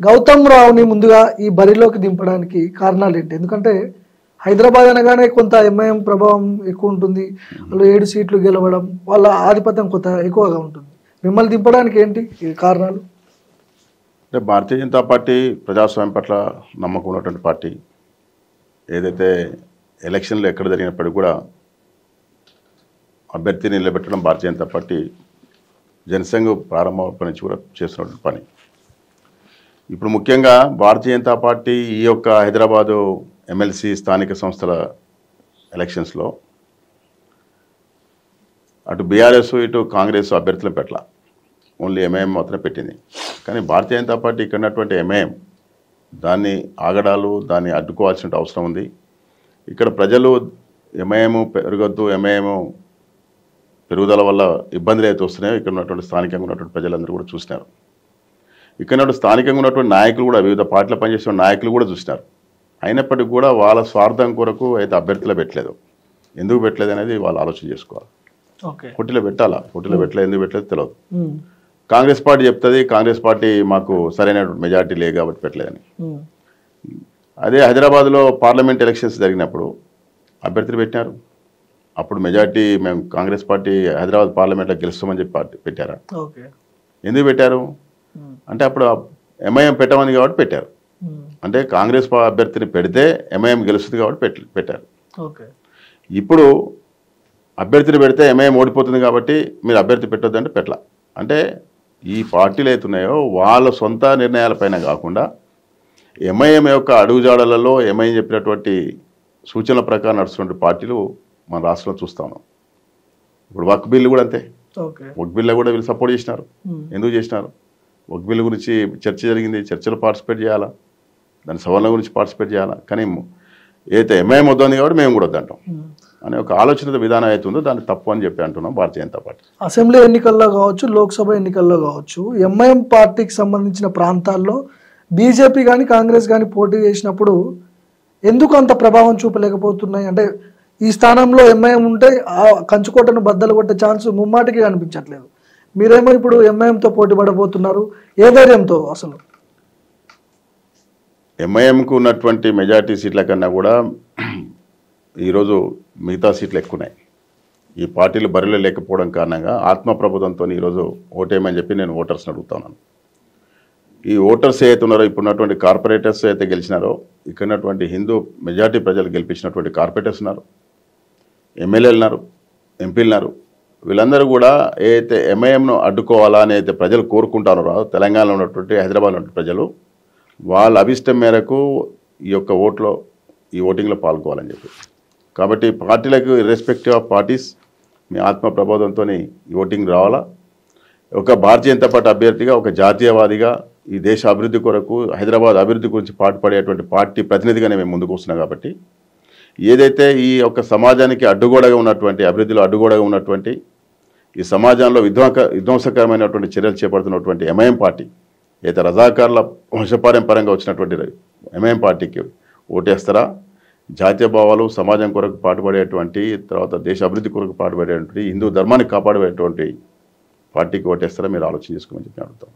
గౌతమ్ రావుని ముందుగా ఈ బరిలోకి దింపడానికి కారణాలు ఏంటి? ఎందుకంటే హైదరాబాద్ అనగానే కొంత ఎంఐఎం ప్రభావం ఎక్కువ ఉంటుంది, వాళ్ళు 7 సీట్లు గెలవడం, వాళ్ళ ఆధిపత్యం కొంత ఎక్కువగా ఉంటుంది. మిమ్మల్ని దింపడానికి ఏంటి కారణాలు? అంటే భారతీయ జనతా పార్టీ ప్రజాస్వామ్యం పట్ల నమ్మకం ఉన్నటువంటి పార్టీ. ఏదైతే ఎలక్షన్లు ఎక్కడ జరిగినప్పటికీ కూడా అభ్యర్థిని నిలబెట్టడం భారతీయ జనతా పార్టీ జనసంఘ ప్రారంభం నుంచి కూడా చేస్తున్నటువంటి పని. ఇప్పుడు ముఖ్యంగా భారతీయ జనతా పార్టీ ఈ యొక్క హైదరాబాదు ఎమ్మెల్సీ స్థానిక సంస్థల ఎలక్షన్స్లో అటు బీఆర్ఎస్ ఇటు కాంగ్రెస్ అభ్యర్థులను పెట్టాల, ఓన్లీ ఎంఐఎం మాత్రమే పెట్టింది. కానీ భారతీయ జనతా పార్టీ ఇక్కడ ఉన్నటువంటి ఎంఐఎం దాన్ని ఆగడాలు, దాన్ని అడ్డుకోవాల్సిన అవసరం ఉంది. ఇక్కడ ప్రజలు ఎంఐఎం పెరగొద్దు, ఎంఐఎం పెరుగుదల వల్ల ఇబ్బందులు అయితే వస్తున్నాయో ఇక్కడ ఉన్నటువంటి స్థానికంగా ఉన్నటువంటి ప్రజలందరూ కూడా చూసినారు. ఇక్కడ ఉన్నటువంటి స్థానికంగా ఉన్నటువంటి నాయకులు కూడా, వివిధ పార్టీలో పనిచేసిన నాయకులు కూడా చూసినారు. అయినప్పటికీ కూడా వాళ్ళ స్వార్థం కొరకు అయితే అభ్యర్థులు పెట్టలేదు. ఎందుకు పెట్టలేదు అనేది వాళ్ళు ఆలోచన చేసుకోవాలి. పోటీలో పెట్టాలా, పోటీలో పెట్టలేదు, ఎందుకు పెట్టలేదు తెలియదు. కాంగ్రెస్ పార్టీ చెప్తుంది, కాంగ్రెస్ పార్టీ మాకు సరైన మెజార్టీ లేదు కాబట్టి పెట్టలేదని. అదే హైదరాబాద్లో పార్లమెంట్ ఎలక్షన్స్ జరిగినప్పుడు అభ్యర్థులు పెట్టినారు. అప్పుడు మెజార్టీ మేము కాంగ్రెస్ పార్టీ హైదరాబాద్ పార్లమెంట్లో గెలుస్తామని చెప్పి పార్టీ పెట్టారా? ఎందుకు పెట్టారు అంటే అప్పుడు ఎంఐఎం పెట్టమని కాబట్టి పెట్టారు. అంటే కాంగ్రెస్ అభ్యర్థిని పెడితే ఎంఐఎం గెలుస్తుంది కాబట్టి పెట్టారు. ఇప్పుడు అభ్యర్థిని పెడితే ఎంఐఎం ఓడిపోతుంది కాబట్టి మీరు అభ్యర్థి పెట్టొద్దంటే పెట్టలా. అంటే ఈ పార్టీలు అవుతున్నాయో వాళ్ళ సొంత నిర్ణయాలపైన కాకుండా ఎంఐఎం యొక్క అడుగుజాడలలో ఎంఐఎం చెప్పినటువంటి సూచనల ప్రకారం నడుస్తున్న పార్టీలు మన రాష్ట్రంలో చూస్తా ఉన్నాం. ఇప్పుడు వక్ బిల్లు కూడా అంతే. వక్ బిల్లు కూడా వీళ్ళు సపోర్ట్ చేసినారు. ఎందుకు చేసినారు? వక్ బిల్లు గురించి చర్చ జరిగింది, చర్చలో పార్టిసిపేట్ చేయాలా, దాని సవరణ గురించి పార్టిసిపేట్ చేయాలా. కానీ ఏదైతే ఎంఐఎం వద్దని కాబట్టి మేము కూడా వద్దంటాం అనే ఒక ఆలోచన విధానం అవుతుందో దాన్ని తప్పు అని చెప్పి అంటున్నాం భారతీయ జనతా పార్టీ. అసెంబ్లీ ఎన్నికల్లో కావచ్చు, లోక్సభ ఎన్నికల్లో కావచ్చు, ఎంఐఎం పార్టీకి సంబంధించిన ప్రాంతాల్లో బీజేపీ కానీ కాంగ్రెస్ కానీ పోటీ చేసినప్పుడు ఎందుకు అంత ప్రభావం చూపలేకపోతున్నాయి? అంటే ఈ స్థానంలో ఎంఐఎం ఉంటే ఆ కంచుకోటను బద్దలు కొట్టే ఛాన్స్ ముమ్మాటికి కనిపించట్లేదు. మీరేమో ఇప్పుడు ఎంఐఎంతో పోటీ పడబోతున్నారు, ఏ ధైర్యంతో? అసలు ఎంఐఎంకు ఉన్నటువంటి మెజార్టీ సీట్ల కన్నా కూడా ఈరోజు మిగతా సీట్లు ఎక్కున్నాయి. ఈ పార్టీలు బరిలో లేకపోవడం కారణంగా ఆత్మప్రబోధంతో ఈరోజు ఓటేయమని చెప్పి నేను ఓటర్స్ని అడుగుతున్నాను. ఈ ఓటర్స్ ఏదైతే ఉన్నారో, ఇప్పుడున్నటువంటి కార్పొరేటర్స్ అయితే గెలిచినారో, ఇక్కడ ఉన్నటువంటి హిందూ మెజార్టీ ప్రజలు గెలిపించినటువంటి కార్పొరేటర్స్ ఉన్నారు, ఎమ్మెల్యేలు ఉన్నారు, ఎంపీలు ఉన్నారు. వీళ్ళందరూ కూడా ఏదైతే ఎంఐఎంను అడ్డుకోవాలా అని అయితే ప్రజలు కోరుకుంటున్నారో, తెలంగాణలో ఉన్నటువంటి హైదరాబాద్లో ఉన్నటువంటి ప్రజలు వాళ్ళ అభిష్టం మేరకు ఈ యొక్క ఈ ఓటింగ్లో పాల్గొవాలని చెప్పి. కాబట్టి పార్టీలకు ఇర్రెస్పెక్టివ్ ఆఫ్ పార్టీస్ మీ ఆత్మ ప్రబోధంతో ఈ ఓటింగ్ రావాలా. ఒక భారతీయ జనతా పార్టీ అభ్యర్థిగా, ఒక జాతీయవాదిగా, ఈ దేశ అభివృద్ధి కొరకు, హైదరాబాద్ అభివృద్ధి గురించి పాటుపడేటువంటి పార్టీ ప్రతినిధిగానే మేము ముందుకు వస్తున్నాం. కాబట్టి ఏదైతే ఈ యొక్క సమాజానికి అడ్డుగోడగా ఉన్నటువంటి, అభివృద్ధిలో అడ్డుగోడగా ఉన్నటువంటి, ఈ సమాజంలో విధ్వంసకరమైనటువంటి చర్యలు చేపడుతున్నటువంటి ఎంఐఎం పార్టీ, అయితే రజాకార్ల వంశపారంపరంగా వచ్చినటువంటి ఎంఐఎం పార్టీకి ఓటేస్తారా? జాతీయ భావాలు, సమాజం కొరకు పాటుపడేటువంటి, తర్వాత దేశ అభివృద్ధి కొరకు పాటుపడేటువంటి, హిందూ ధర్మాన్ని కాపాడేటువంటి పార్టీకి ఓటేస్తారా? మీరు ఆలోచన చేసుకోమని చెప్పి అడుగుతాం.